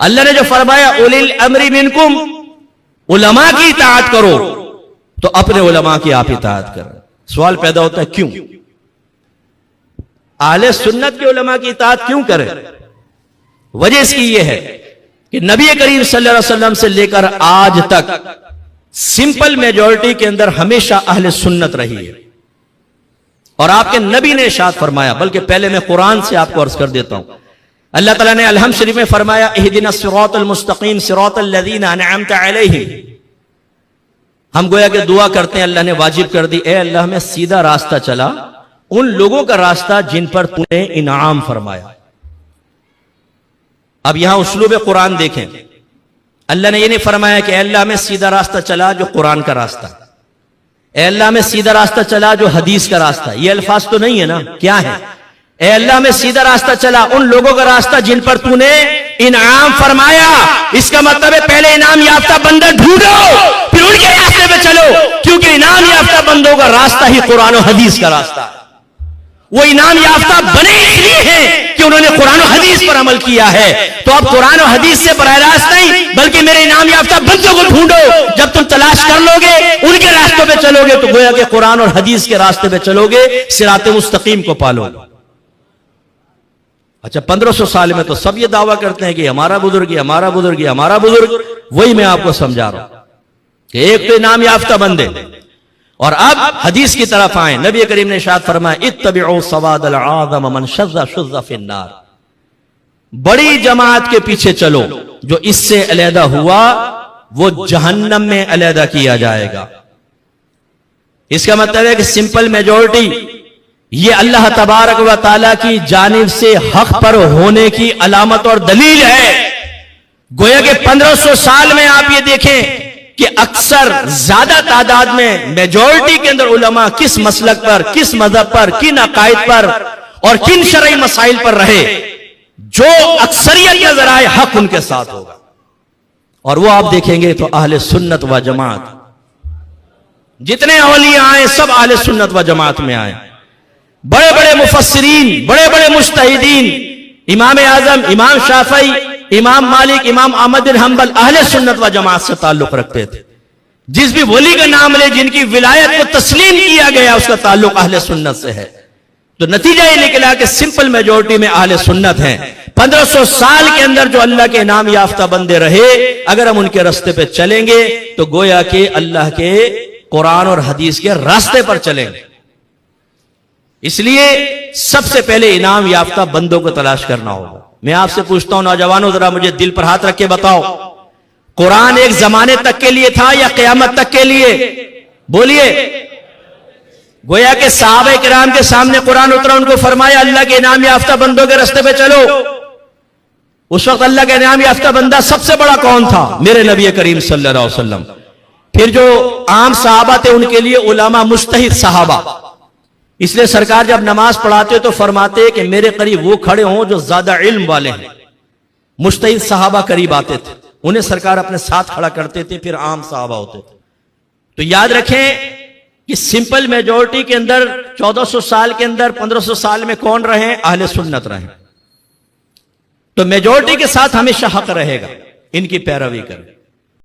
अल्लाह ने जो फरमाया उलिल अमरी मिनकुम, उलमा की इताअत करो, तो अपने उलमा की आप इताअत करें। सवाल पैदा होता है क्यों आले सुन्नत के उलमा की इताअत क्यों करें? वजह इसकी यह है कि नबी करीम सल्लल्लाहु अलैहि वसल्लम से लेकर आज तक सिंपल मेजॉरिटी के अंदर हमेशा अहले सुन्नत रही है। और आपके नबी ने इरशाद फरमाया, बल्कि पहले मैं कुरान से आपको अर्ज कर देता हूं। अल्लाह ताला ने अलहम शरीफ में फरमाया, इहदिनस सिरातल मुस्तकीम सिरातल लज़ीना अनअमता अलैहिम। हम गोया के दुआ करते हैं, अल्लाह ने वाजिब कर दी, ए अल्लाह में सीधा रास्ता चला उन लोगों का रास्ता जिन पर तूने इनाम फरमाया। अब यहां उसलूब कुरान देखें, अल्लाह ने यह नहीं फरमाया कि अल्लाह में सीधा रास्ता चला जो कुरान का रास्ता, अल्लाह में सीधा रास्ता चला जो हदीस का रास्ता। ये अल्फाज तो नहीं है ना, क्या है? अल्लाह में सीधा रास्ता चला उन लोगों का रास्ता जिन पर तूने इनाम फरमाया। इसका मतलब है पहले इनाम याफ्ता बंदा ढूंढो, फिर उनके रास्ते पे चलो, क्योंकि इनाम याफ्ता बंदों का रास्ता ही कुरान और हदीस का रास्ता है। वो इनाम याफ्ता बने इसलिए हैं कि उन्होंने कुरान और हदीस पर अमल किया है। तो अब कुरान और हदीस से बराह रास्त नहीं, बल्कि मेरे इनाम याफ्ता बंदों को ढूंढो। जब तुम तलाश कर लोगे, उनके रास्तों पे चलोगे, तो गोया के कुरान और हदीस के रास्ते पे चलोगे, सिराते मुस्तकीम को पालोगे। अच्छा, 1500 साल में तो सब ये दावा करते हैं कि हमारा बुजुर्ग, हमारा बुजुर्ग, हमारा बुजुर्ग। वही मैं आपको समझा रहा हूं कि एक तो इनाम याफ्ता बंदे, और अब हदीस की तरफ आए। नबी करीम ने इरशाद फरमाया, इत्तबिउ सवादल आज़म मन शज़्ज़ा शुज़्ज़ा फिन्नार। बड़ी जमात के पीछे चलो, जो इससे अलहदा हुआ वो जहन्नम में अलहदा किया जाएगा। इसका मतलब है कि सिंपल मेजॉरिटी ये अल्लाह तबारक व तआला की जानिब से हक पर होने की अलामत और दलील है। गोया के 1500 साल में आप ये देखें कि अक्सर ज्यादा तादाद में मेजॉरिटी के अंदर उलमा किस मसलक पर, किस मजहब पर, किन अकायद पर और किन शरई मसाइल पर रहे, जो अक्सरियत नजर आए हक उनके साथ होगा। और वो आप देखेंगे तो अहले सुन्नत व जमात, जितने औलिया आए सब अहले सुन्नत व जमात में आए। बड़े बड़े मुफस्सिरीन, बड़े बड़े मुज्तहिदीन, इमाम आजम, इमाम शाफई, इमाम मालिक, इमाम अहमद बिन हंबल अहले सुन्नत व जमात से ताल्लुक रखते थे। जिस भी वली का नाम ले, जिनकी विलायत को तस्लीम किया गया, उसका ताल्लुक अहले सुन्नत से है। तो नतीजा ये निकला कि सिंपल मेजॉरिटी में अहले सुन्नत हैं। 1500 साल के अंदर जो अल्लाह के इनाम याफ्ता बंदे रहे, अगर हम उनके रास्ते पे चलेंगे तो गोया के अल्लाह के कुरान और हदीस के रास्ते पर चलेंगे। इसलिए सबसे पहले इनाम याफ्ता बंदों को तलाश करना होगा। मैं आपसे पूछता हूं नौजवानों, जरा मुझे दिल पर हाथ रख के बताओ, कुरान एक जमाने तक के लिए था या कयामत तक के लिए? बोलिए। गोया के सहाबा किराम के सामने कुरान उतरा, उनको फरमाया अल्लाह के इनाम याफ्ता बंदों के रास्ते पे चलो। उस वक्त अल्लाह का इनाम याफ्ता बंदा सबसे बड़ा कौन था? मेरे नबी करीम सल्लल्लाहु अलैहि वसल्लम। फिर जो आम सहाबा थे उनके लिए उलमा मुज्तहिद सहाबा। इसलिए सरकार जब नमाज पढ़ाते तो फरमाते कि मेरे करीब वो खड़े हों जो ज्यादा इल्म वाले हैं। मुज्तहिद सहाबा करीब आते थे, उन्हें सरकार अपने साथ खड़ा करते थे, फिर आम सहाबा होते थे। तो याद रखें कि सिंपल मेजॉरिटी के अंदर 1400 साल के अंदर 1500 साल में कौन रहे? अहले सुन्नत रहे। तो मेजॉरिटी के साथ हमेशा हक रहेगा, इनकी पैरवी करें।